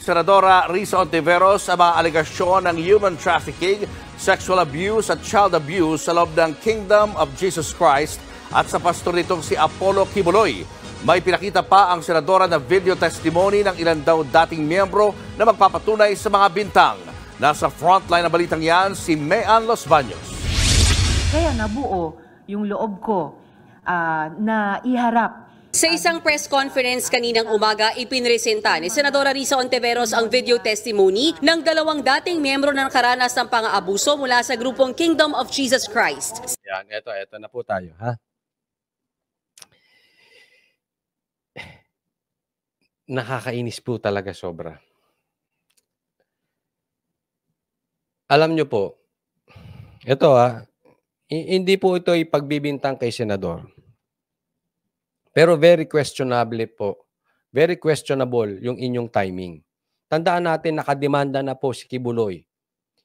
Senadora Risa Ontiveros ang mga alegasyon ng human trafficking, sexual abuse at child abuse sa loob ng Kingdom of Jesus Christ at sa pastor nitong si Apollo Kibuloy. May pinakita pa ang senadora na video testimony ng ilan daw dating miyembro na magpapatunay sa mga bintang. Nasa frontline na balitang yan si Mayan Los Baños. Kaya nabuo yung loob ko na iharap. Sa isang press conference kaninang umaga, ipinresenta ni Senadora Risa Ontiveros ang video testimony ng dalawang dating miyembro na nakaranas ng pang-aabuso mula sa grupong Kingdom of Jesus Christ. Yan, eto na po tayo, ha? Nakakainis po talaga sobra. Alam nyo po, ito hindi po ito ipagbibintang kay Senador. Pero very questionable po. Very questionable yung inyong timing. Tandaan natin, nakademanda na po si Kibuloy.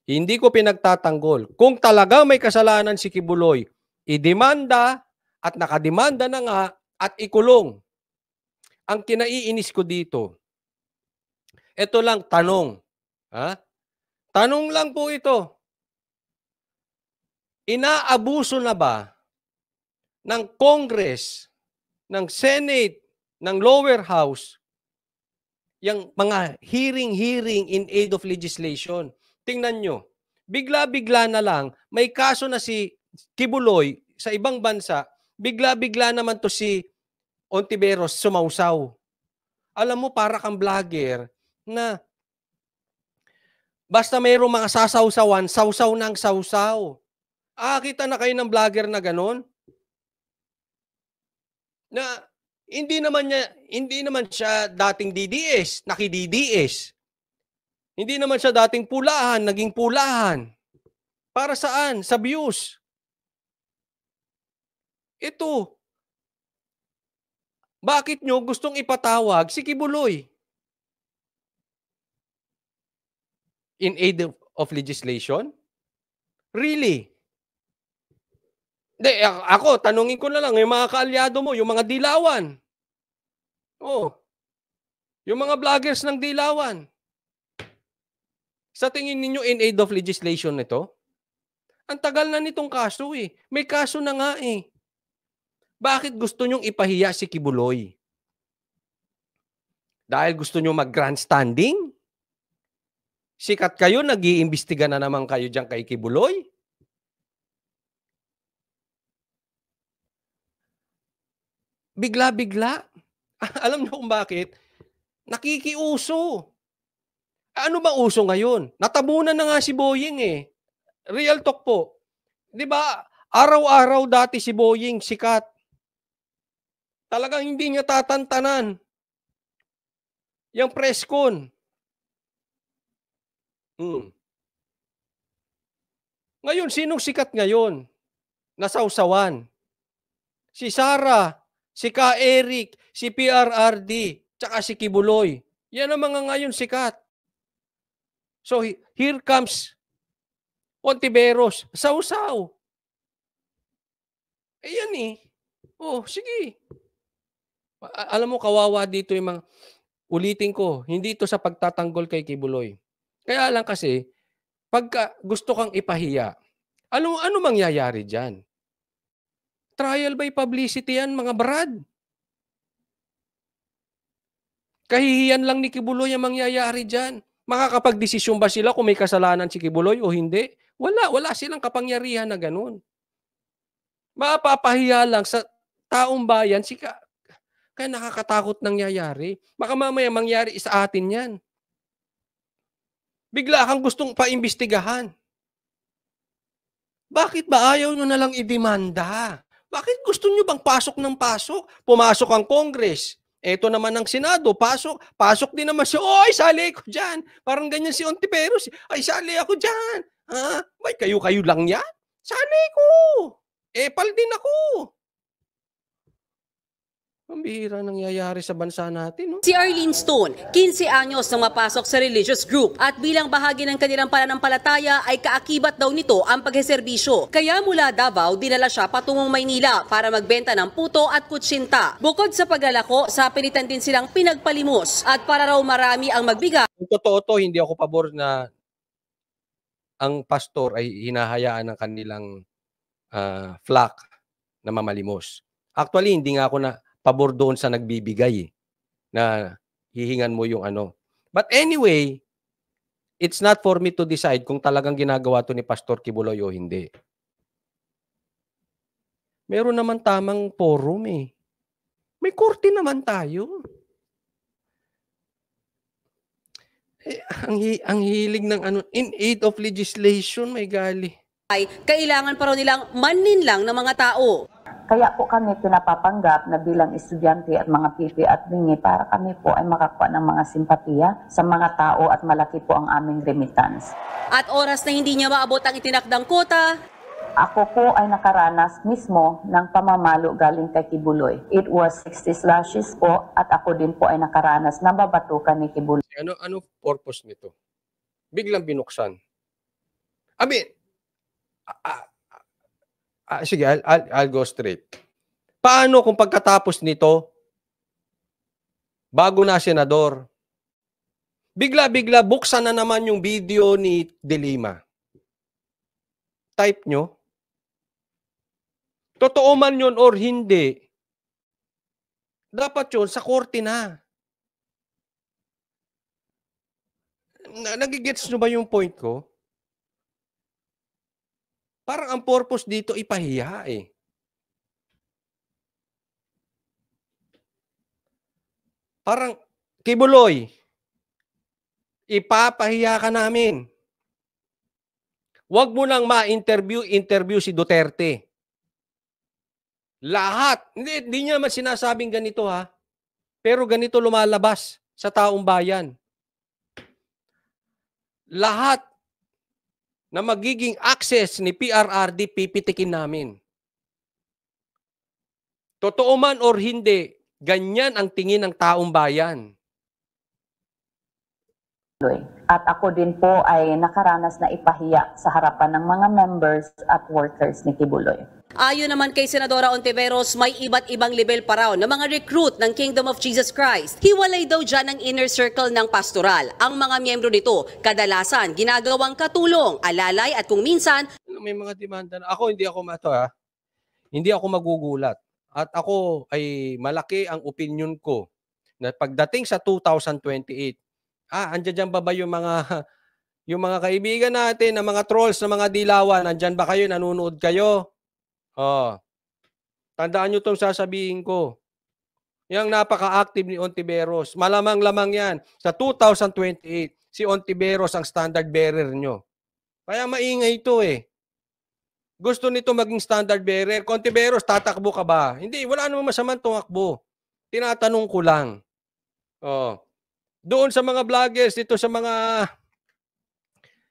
Hindi ko pinagtatanggol. Kung talaga may kasalanan si Kibuloy, idemanda at nakademanda na nga at ikulong. Ang kinaiinis ko dito, ito lang tanong. Tanong lang po ito. Inaabuso na ba ng Congress, ng Senate, ng lower house, yung mga hearing in aid of legislation? Tingnan nyo, bigla-bigla na lang, may kaso na si Kibuloy sa ibang bansa, bigla-bigla naman to si Ontiveros sumausaw. Alam mo, para kang vlogger na basta mayroong mga sasawsawan, sawsaw ng sawsaw. Kita na kayo ng vlogger na ganon? Na hindi naman siya dating DDS, naki-DDS. Hindi naman siya dating pulahan, naging pulahan. Para saan? Sa views. Ito. Bakit nyo gustong ipatawag si Kibuloy? In aid of legislation? Really? Ako, tanungin ko na lang, yung mga kaalyado mo, yung mga dilawan. Yung mga vloggers ng dilawan. Sa tingin ninyo in aid of legislation nito? Ang tagal na nitong kaso eh. May kaso na nga eh. Bakit gusto nyong ipahiya si Kibuloy? Dahil gusto nyo mag-grandstanding? Sikat kayo, nag-iimbestiga na naman kayo dyan kay Kibuloy? Bigla-bigla. Alam niyo kung bakit? Nakikiuso. Ano ba uso ngayon? Natabunan na nga si Boying eh. Real talk po. 'Di ba? Araw-araw dati si Boying sikat. Talagang hindi niya tatantanan. Yang press con. Ngayon, sinong sikat ngayon? Nasawsawan. Si Sara, si Ka Eric, si PRRD, tsaka si Kibuloy. Yan ang mga ngayon sikat. So, here comes Ontiveros. Sausaw. Yan eh. Sige. Alam mo, kawawa dito yung mga... Ulitin ko, hindi ito sa pagtatanggol kay Kibuloy. Kaya lang kasi, pagka gusto kang ipahiya, ano mangyayari dyan? Trial by publicity yan, mga brad. Kahihiyan lang ni Kibuloy ang mangyayari dyan. Makakapag-desisyon ba sila kung may kasalanan si Kibuloy o hindi? Wala silang kapangyarihan na ganun. Mapapahiya lang sa taong bayan, kaya nakakatakot nangyayari. Baka mamaya mangyari sa atin yan. Bigla kang gustong paimbestigahan. Bakit ba ayaw nyo nalang idemanda? Bakit gusto nyo bang pasok ng pasok? Pumasok ang Congress. Eto naman ang Senado, pasok. Pasok din naman siya. Ay, sali ko dyan. Parang ganyan si Ontiveros. Ay, sali ako dyan. May kayo-kayo lang yan? Sali ko. Epal din ako. Ang bihira nangyayari sa bansa natin, no? Si Arlene Stone, 15 anyos nang mapasok sa religious group at bilang bahagi ng kanilang pananampalataya ay kaakibat daw nito ang pagseserbisyo. Kaya mula Davao, dinala siya patungong Maynila para magbenta ng puto at kutsinta. Bukod sa paglalako, sa pilitan din silang pinagpalimos at para raw marami ang magbigay. Kung totoo to, hindi ako pabor na ang pastor ay hinahayaan ng kanilang flock na mamalimos. Actually, hindi nga ako na pabor doon sa nagbibigay na hihingan mo yung ano. But anyway, it's not for me to decide kung talagang ginagawa to ni Pastor Kibuloy o hindi. Meron naman tamang forum eh. May korte naman tayo. Ang hilig ng ano, in aid of legislation, may gali. Kailangan pa raw nilang manin lang ng mga tao. Kaya po kami pinapapanggap na bilang estudyante at mga pipi at bingi para kami po ay makakuha ng mga simpatiya sa mga tao at malaki po ang aming remittance. At oras na hindi niya maabot ang itinakdang kota, Ako po ay nakaranas mismo ng pamamalo galing kay Kibuloy. It was 60 slashes po at ako din po ay nakaranas na babatukan ni Kibuloy. Ano purpose nito? Biglang binuksan. I mean, sige, I'll go straight. Paano kung pagkatapos nito, bago na senador, bigla-bigla buksan na naman yung video ni De Lima? Type nyo. Totoo man yun or hindi, dapat yun sa korte na. Nagigets nyo ba yung point ko? Parang ang purpose dito ipahiya eh. Parang, Kibuloy, ipapahiya ka namin. Huwag mo nang ma-interview si Duterte. Lahat. Hindi niya naman sinasabing ganito ha. Pero ganito lumalabas sa taong bayan. Lahat na magiging access ni PRRD, pipitikin namin. Totoo man or hindi, ganyan ang tingin ng taong bayan. At ako din po ay nakaranas na ipahiya sa harapan ng mga members at workers ni Kibuloy. ayon naman kay Senadora Ontiveros, may iba't ibang level pa raw ng mga recruit ng Kingdom of Jesus Christ. Hiwalay daw dyan ang inner circle ng pastoral. Ang mga miyembro nito, kadalasan ginagawang katulong, alalay at kung minsan, May mga demanda na. Ako, hindi ako hindi ako magugulat. At ako ay malaki ang opinion ko na pagdating sa 2028, andyan dyan ba yung mga kaibigan natin, na mga trolls, na mga dilawan, andyan ba kayo, nanonood kayo? Tandaan nyo itong sasabihin ko. Yang napaka-active ni Ontiveros, malamang-lamang yan. Sa 2028, si Ontiveros ang standard bearer nyo. Kaya maingay ito eh. Gusto nito maging standard bearer. Ontiveros, tatakbo ka ba? Hindi, wala namang masamang tumakbo. Tinatanong ko lang. Doon sa mga vloggers, dito sa mga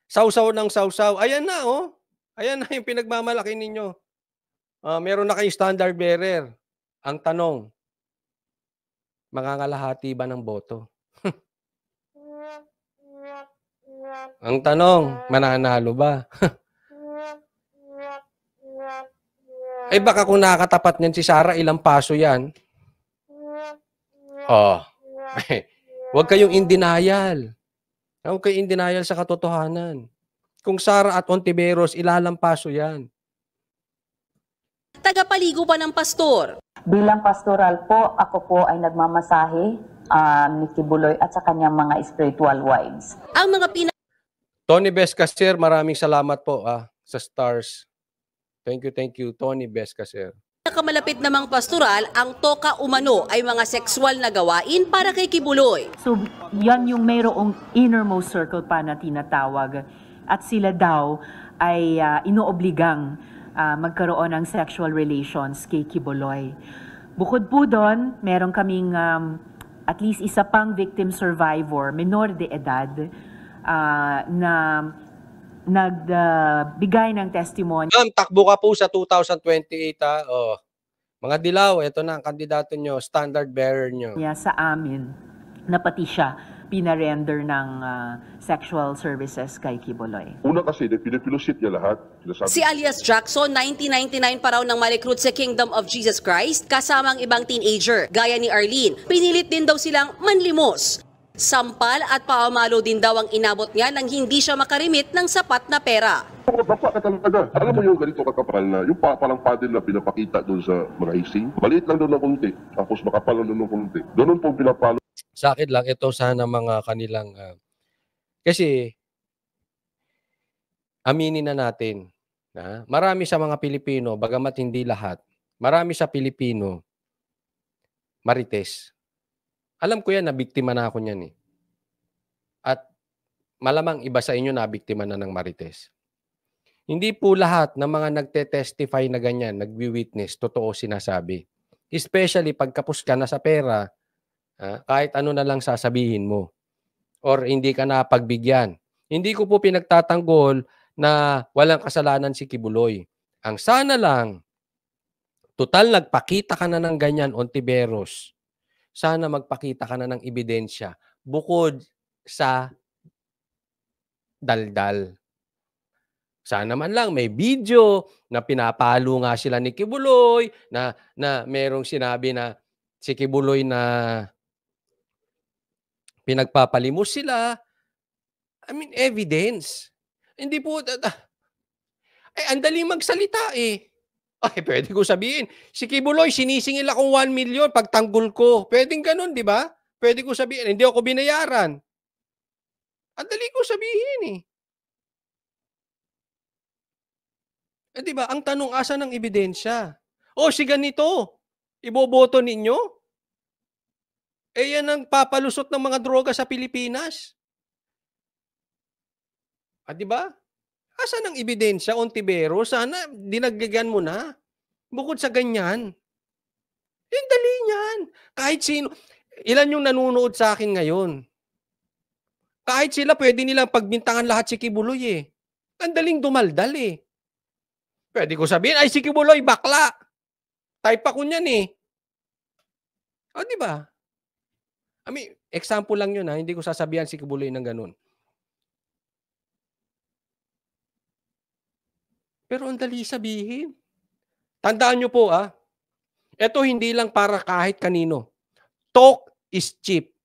sausaw ng sausaw, ayan na Ayan na yung pinagmamalaki ninyo. Meron na kayong standard bearer. Ang tanong, mangangalahati ba ng boto? Ang tanong, mananalo ba? Baka kung nakakatapat niyan si Sara, ilang paso yan? Huwag kayong in denial. Huwag kayong in denial sa katotohanan. Kung Sara at Ontiveros, ilalampaso yan. tagapaligo pa ng pastor. Bilang pastoral po, ako po ay nagmamasahe ni Kibuloy at sa kanyang mga spiritual wives. Ang mga Tony Bescacer, maraming salamat po sa stars. Thank you, Tony Bescacer. pinakamalapit namang pastoral, ang toka umano ay mga sexual na gawain para kay Kibuloy. So, yan yung mayroong innermost circle pa na tinatawag. At sila daw ay inoobligang magkaroon ng sexual relations kay Kibuloy. Bukod po doon, meron kaming at least isa pang victim survivor, menor de edad, na nagbigay ng testimony. Takbo ka po sa 2028 . Mga dilaw, ito na ang kandidato nyo, standard bearer nyo. Niya sa amin na pati siya pinarender ng sexual services kay Quiboloy. Una kasi, pinipilusit niya lahat. Sinasabi Si alias Jackson, 1999 pa raw nang ma-recruit sa Kingdom of Jesus Christ kasama ang ibang teenager, gaya ni Arlene. Pinilit din daw silang manlimos. Sampal at pamalo din daw ang inabot niya nang hindi siya makarimit ng sapat na pera. Bapa ka talaga. Alam mo yung ganito kakapal na, yung parang paddle na pinapakita doon sa mga ising, maliit lang doon ng kunti, tapos makapal lang doon ng kunti. Doon po pinapalo. Sa akin lang, ito sana mga kanilang... kasi, aminin na natin, marami sa mga Pilipino, bagamat hindi lahat, marami sa Pilipino, marites. Alam ko yan, nabiktima na ako niyan eh. At malamang iba sa inyo nabiktima na ng marites. Hindi po lahat ng mga nagte-testify na ganyan, nagwi-witness, totoo sinasabi. Especially pagkapos ka na sa pera, kahit ano na lang sasabihin mo. Or hindi ka na pagbigyan. Hindi ko po pinagtatanggol na walang kasalanan si Kibuloy. Ang sana lang, total nagpakita ka na ng ganyan, Ontiveros. Sana magpakita ka na ng ebidensya bukod sa daldal. Sana man lang may video na pinapalo nga sila ni Kibuloy, na merong sinabi na si Kibuloy na pinagpapalimos sila. I mean, evidence. Hindi po, ang dali magsalita eh. Ay, pwede ko sabihin, si Kibuloy, sinisingil akong 1 million pag tanggol ko. Pwedeng ganun, di ba? Pwede ko sabihin, hindi ako binayaran. Ang dali ko sabihin eh. Di ba? Ang tanong, asa ng ebidensya? O, si ganito, iboboto ninyo? Yan ang papalusot ng mga droga sa Pilipinas. Di ba? Asa ng ebidensya, Ontiveros? Sana dinagdagan mo na. Bukod sa ganyan. Yung dali niyan. Kahit sino. Ilan yung nanonood sa akin ngayon? Kahit sila, pwede nilang pagbintangan lahat si Kibuloy eh. Ang daling dumaldal eh. Pwede ko sabihin, ay si Kibuloy, bakla. Type ako niyan eh. Di ba? I mean, example lang yun ha. Hindi ko sasabihan si Kibuloy ng ganun. Pero ang dali sabihin. Tandaan nyo po ito hindi lang para kahit kanino. Talk is cheap.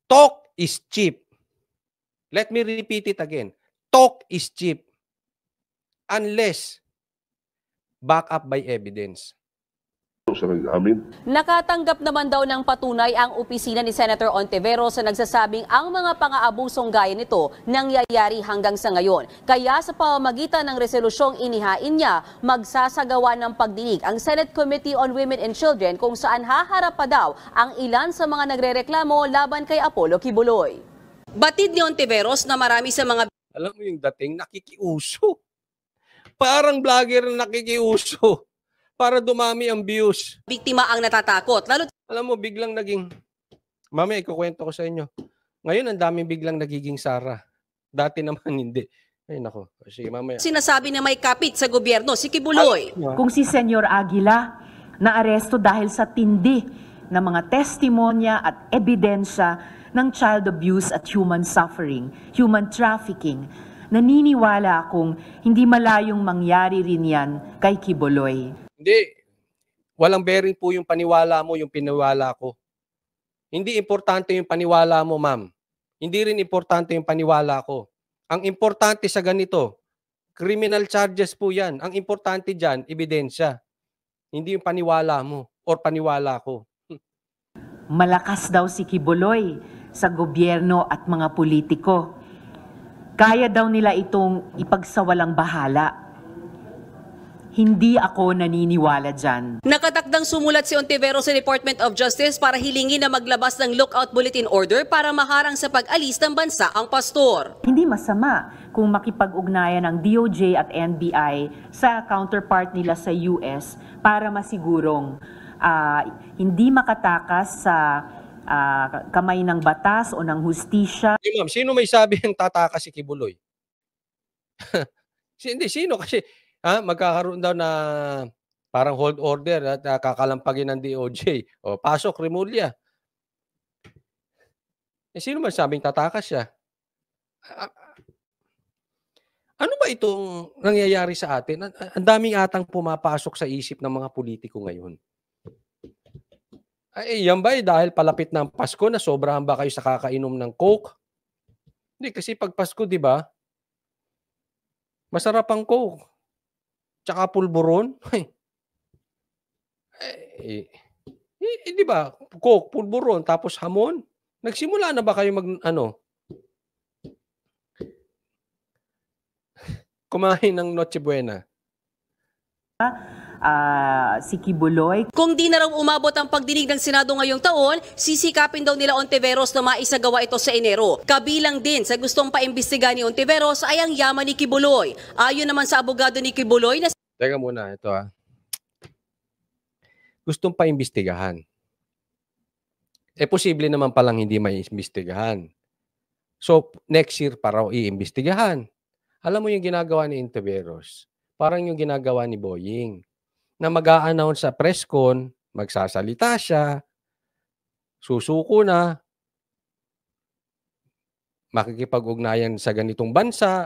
Talk is cheap. Let me repeat it again. Talk is cheap. Unless back up by evidence. Sa amin. Nakatanggap naman daw ng patunay ang opisina ni Senator Ontiveros sa nagsasabing ang mga pang-aabusong gaya nito nangyayari hanggang sa ngayon. Kaya sa pamamagitan ng resolusyong inihain niya, magsasagawa ng pagdinig ang Senate Committee on Women and Children kung saan haharap pa daw ang ilan sa mga nagrereklamo laban kay Apollo Kibuloy. Batid ni Ontiveros na marami sa mga Alam mo yung dating nakikiuso. Parang vlogger na nakikiuso. Para dumami ang views. biktima ang natatakot. Alam mo, biglang naging... Mamaya, ikukwento ko sa inyo. Ngayon, ang daming biglang nagiging Sara. Dati naman hindi. Ay, nako. Sige, mamaya. Sinasabi na may kapit sa gobyerno si Kibuloy. Kung si Senyor Aguila naaresto dahil sa tindi ng mga testimonya at ebidensya ng child abuse at human suffering, human trafficking, naniniwala akong hindi malayong mangyari rin yan kay Kibuloy. Hindi. Walang bearing po yung paniwala mo, yung piniwala ko. Hindi importante yung paniwala mo, ma'am. Hindi rin importante yung paniwala ko. Ang importante sa ganito, criminal charges po yan. Ang importante dyan, ebidensya. Hindi yung paniwala mo or paniwala ko. Malakas daw si Kibuloy sa gobyerno at mga politiko. Kaya daw nila itong ipagsawalang bahala. Hindi ako naniniwala dyan. Nakatakdang sumulat si Ontiveros sa Department of Justice para hilingin na maglabas ng lookout bulletin order para maharang sa pag-alis ng bansa ang pastor. Hindi masama kung makipag-ugnayan ng DOJ at NBI sa counterpart nila sa US para masigurong hindi makatakas sa kamay ng batas o ng hustisya. Hey, ma'am, sino may sabi ang tatakas si Kibuloy? Hindi, sino? Kasi magkakaroon daw na Parang hold order at kakalampagin ng DOJ. O, pasok, Remulla. Sino man sabing tatakas siya? Ano ba itong nangyayari sa atin? Ang daming atang pumapasok sa isip ng mga politiko ngayon. Ay, yan ba dahil palapit ng Pasko na sobrahan ba kayo sa kakainom ng Coke? Hindi, kasi pag Pasko, di ba? Masarap ang Coke. Tsaka pulburon. Di ba? Coke, pulburon, tapos hamon. Nagsimula na ba kayo kumain ng Noche Buena? Si Kibuloy. Kung di na raw umabot ang pagdinig ng Senado ngayong taon, sisikapin daw nila Ontiveros na maisagawa ito sa Enero. Kabilang din sa gustong paimbestiga ni Ontiveros ay ang yaman ni Kibuloy. Ayon naman sa abogado ni Kibuloy na... Teka muna, ito Gustong paimbestigahan. Posible naman palang hindi maimbestigahan. So, next year pa raw iimbestigahan. Alam mo yung ginagawa ni Ontiveros? Parang yung ginagawa ni Boying. Na mag-a-announce sa press con, magsasalita siya, susuko na, makikipag-ugnayan sa ganitong bansa,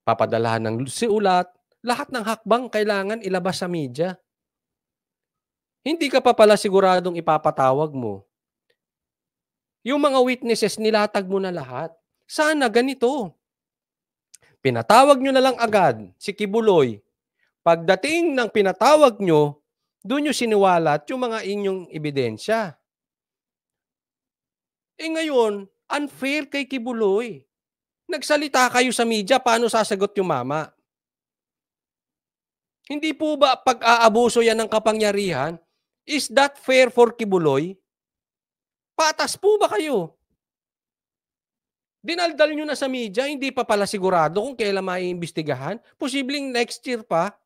papadalahan ng siulat, lahat ng hakbang kailangan ilabas sa media. Hindi ka pa pala siguradong ipapatawag mo. Yung mga witnesses, nilatag mo na lahat. Sana ganito. Pinatawag nyo na lang agad si Kibuloy. Pagdating ng pinatawag nyo, doon nyo siniwalat yung mga inyong ebidensya. Ngayon, unfair kay Kibuloy. Nagsalita kayo sa media, paano sasagot yung mama? Hindi po ba pag-aabuso yan ng kapangyarihan? Is that fair for Kibuloy? Patas po ba kayo? Dinaldal nyo na sa media, hindi pa pala sigurado kung kailan maiimbestigahan. Posibleng next year pa.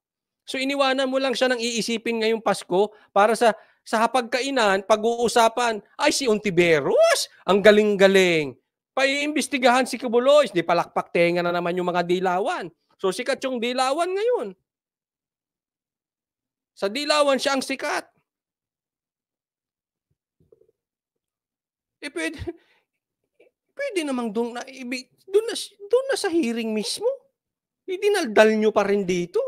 So iniwanan mo lang siya ng iisipin ngayong Pasko para sa hapagkainan, pag-uusapan, ay si Ontiveros, ang galing-galing. Paiimbestigahan si Kibuloy, di palakpak tenga na naman yung mga dilawan. So sikat yung dilawan ngayon. Sa dilawan siya ang sikat. Pwede namang doon na sa hearing mismo. Dinaldal nyo pa rin dito.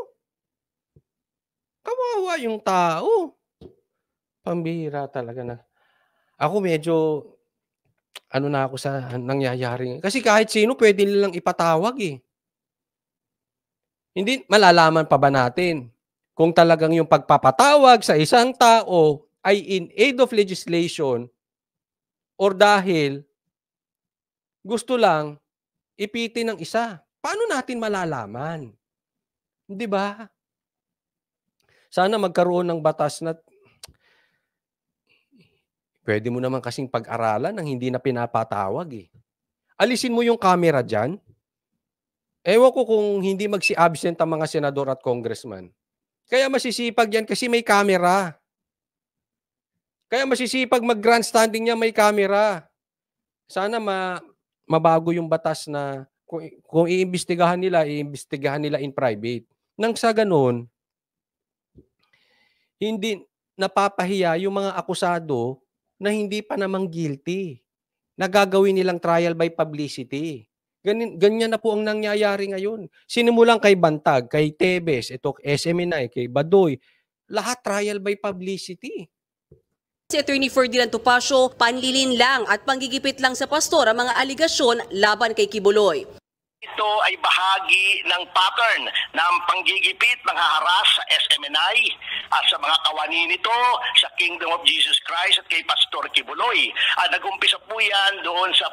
Kawawa yung tao. Pambihira talaga na. Ako medyo, na ako sa nangyayari. Kasi kahit sino pwede nilang ipatawag eh. Hindi, malalaman pa ba natin kung talagang yung pagpapatawag sa isang tao ay in aid of legislation or dahil gusto lang ipitin ng isa. Paano natin malalaman? Di ba? Sana magkaroon ng batas na pwede mo naman kasing pag-aralan ng hindi na pinapatawag eh. Alisin mo yung camera dyan. Ewan ko kung hindi magsi-absent ang mga senador at congressman. Kaya masisipag yan kasi may camera. Kaya masisipag mag-grandstanding niya may camera. Sana mabago yung batas na kung iimbestigahan nila in private. Nang sa ganun, hindi napapahiya yung mga akusado na hindi pa namang guilty. Nagagawin nilang trial by publicity. Ganyan na po ang nangyayari ngayon. Sinimulan kay Bantag, kay Tebes, ito SMNI, kay Badoy, lahat trial by publicity. Si Attorney Ferdinand Topacio, panlilin lang at panggigipit lang sa pastor ang mga aligasyon laban kay Kibuloy. Ito ay bahagi ng pattern ng panggigipit, ng haharas sa SMNI at sa mga kawani nito sa Kingdom of Jesus Christ at kay Pastor Kibuloy. Nag-umpisa po yan doon sa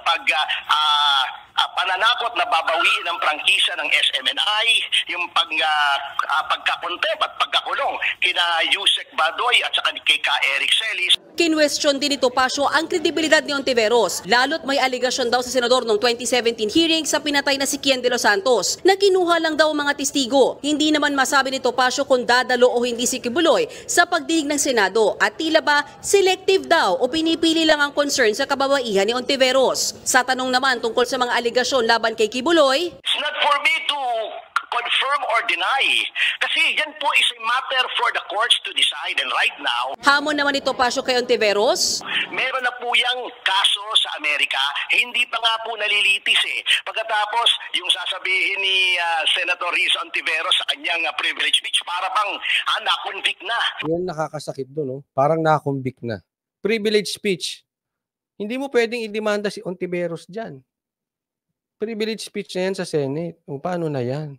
pananakot na babawiin ng prangkisa ng SMNI, yung pagkakontep at pagkakulong kina Yusek Badoy at saka kay Ka Eric Celis. Kinwestiyon din ni Topacio ang kredibilidad ni Ontiveros, lalo't may aligasyon daw sa senador noong 2017 hearing sa pinatay na si Kian de los Santos na kinuha lang daw mga testigo. Hindi naman masabi ni Topacio kung dadalo o hindi si Kibuloy sa pagdinig ng Senado at tila ba selective daw o pinipili lang ang concern sa kababaihan ni Ontiveros. Sa tanong naman tungkol sa mga aligasyon laban kay Kibuloy, It's not for me to confirm or deny. Kasi yan po is a matter for the courts to decide. And right now, Hamon naman ito, Pasio, kay Ontiveros. meron na po yung kaso sa Amerika, hindi pa nga po nalilitis eh. Pagkatapos, yung sasabihin ni Senator Riz Ontiveros sa kanyang privilege speech, para bang na-convict na. Yan nakakasakit doon, no? Parang na-convict na. Privilege speech. Hindi mo pwedeng idemanda si Ontiveros dyan. Privilege speech na yan sa Senate. O paano na yan?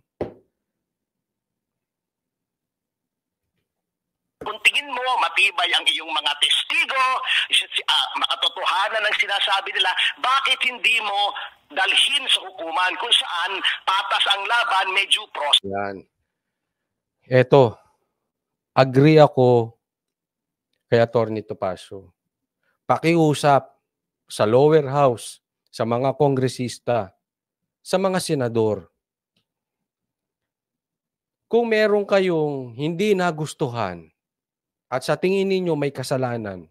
Kung tingin mo matibay ang iyong mga testigo, makatotohanan ng sinasabi nila, bakit hindi mo dalhin sa hukuman kung saan patas ang laban, may due process? Yan. Eto, agree ako kay Atty. Topacio. Pakiusap sa lower house, sa mga kongresista, sa mga senador. Kung meron kayong hindi nagustuhan at sa tingin ninyo may kasalanan,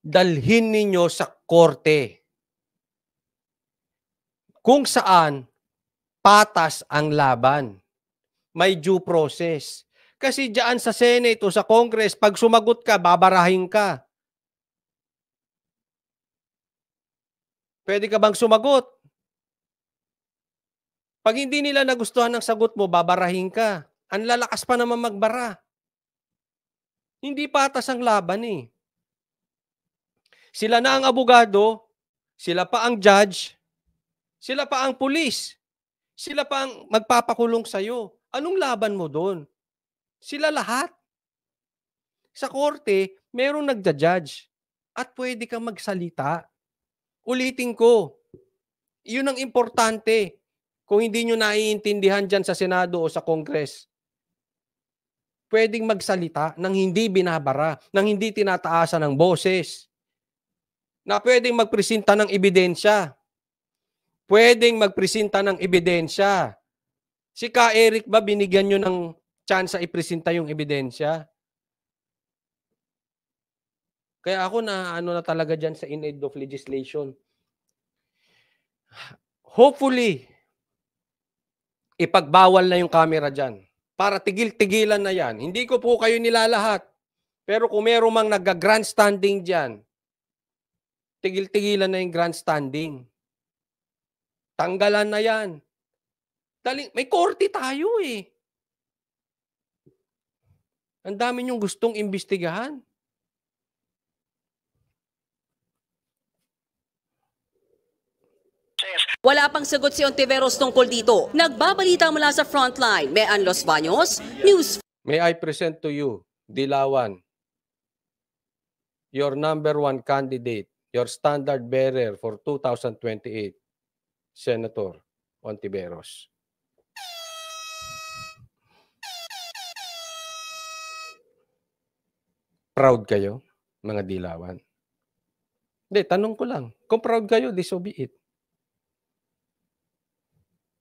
dalhin ninyo sa korte kung saan patas ang laban. May due process. Kasi diyan sa Senate o sa Congress, pag sumagot ka, babarahin ka. Pwede ka bang sumagot? Pag hindi nila nagustuhan ng sagot mo, babarahin ka. Ang lalakas pa naman magbara. Hindi patas ang laban eh. Sila na ang abogado, sila pa ang judge, sila pa ang pulis, sila pa ang magpapakulong sa'yo. Anong laban mo doon? Sila lahat. Sa korte, merong nagja-judge at pwede kang magsalita. Ulitin ko, yun ang importante. Kung hindi nyo naiintindihan dyan sa Senado o sa Congress, pwedeng magsalita nang hindi binabara, nang hindi tinataasan ng boses, na pwedeng magpresenta ng ebidensya. Pwedeng magpresenta ng ebidensya. Si Ka Eric ba binigyan nyo ng chance ipresenta yung ebidensya? Kaya ako na ano na talaga dyan sa in aid of legislation. Hopefully, ipagbawal na yung camera dyan. Para tigil-tigilan na yan. Hindi ko po kayo nilalahat. Pero kung meron mang nag-grandstanding dyan, tigil-tigilan na yung grandstanding. Tanggalan na yan. May korte tayo eh. Ang dami niyong gustong imbestigahan. Wala pang sagot si Ontiveros tungkol dito. Nagbabalita mula sa Frontline, Mean Los Baños, News. May I present to you, Dilawan, your number one candidate, your standard bearer for 2028, Senator Ontiveros. Proud kayo, mga Dilawan? Hindi, tanong ko lang. Kung proud kayo, di so be it.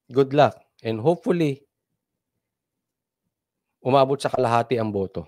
Good luck. And hopefully, umabot sa kalahati ang boto.